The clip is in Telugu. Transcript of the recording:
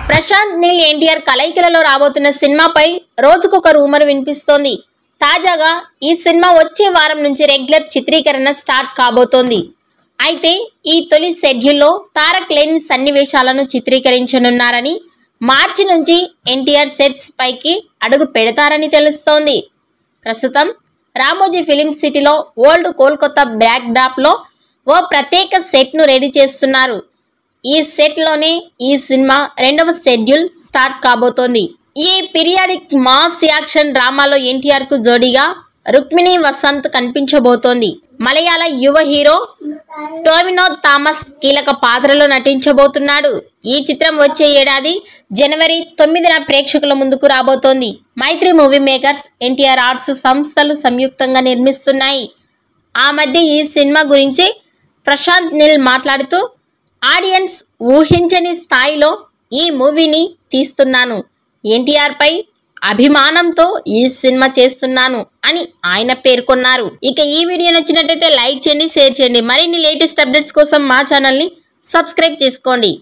ప్రశాంత్ నీల్ ఎన్టీఆర్ కలయికలలో రాబోతున్న సినిమాపై రోజుకొక రూమర్ వినిపిస్తోంది. తాజాగా ఈ సినిమా వచ్చే వారం నుంచి రెగ్యులర్ చిత్రీకరణ స్టార్ట్ కాబోతోంది. అయితే ఈ తొలి షెడ్యూల్లో తారక్ లేని సన్నివేశాలను చిత్రీకరించనున్నారని, మార్చి నుంచి ఎన్టీఆర్ సెట్స్ పైకి అడుగు పెడతారని తెలుస్తోంది. ప్రస్తుతం రామోజీ ఫిలిం సిటీలో ఓల్డ్ కోల్కతా బ్యాక్ డ్రాప్ లో ఓ ప్రత్యేక సెట్ ను రెడీ చేస్తున్నారు. ఈ సెట్ లోనే ఈ సినిమా రెండవ షెడ్యూల్ స్టార్ట్ కాబోతోంది. ఈ పీరియాడిక్ మాస్ యాక్షన్ డ్రామాలో ఎన్టీఆర్ కు జోడీగా రుక్మిణి వసంత్ కనిపించబోతోంది. మలయాళ యువ హీరో టోవినో థామస్ కీలక పాత్రలో నటించబోతున్నాడు. ఈ చిత్రం వచ్చే ఏడాది జనవరి 9న ప్రేక్షకుల ముందుకు రాబోతోంది. మైత్రి మూవీ మేకర్స్, ఎన్టీఆర్ ఆర్ట్స్ సంస్థలు సంయుక్తంగా నిర్మిస్తున్నాయి. ఆ మధ్య ఈ సినిమా గురించి ప్రశాంత్ నీల్ మాట్లాడుతూ, ఆడియన్స్ ఊహించని స్థాయిలో ఈ మూవీని తీస్తున్నాను. ఎన్టీఆర్ పై అభిమానంతో ఈ సినిమా చేస్తున్నాను అని ఆయన పేర్కొన్నారు. ఇక ఈ వీడియో నచ్చినట్లయితే లైక్ చేయండి, షేర్ చేయండి. మరిన్ని లేటెస్ట్ అప్డేట్స్ కోసం మా ఛానల్ని సబ్స్క్రైబ్ చేసుకోండి.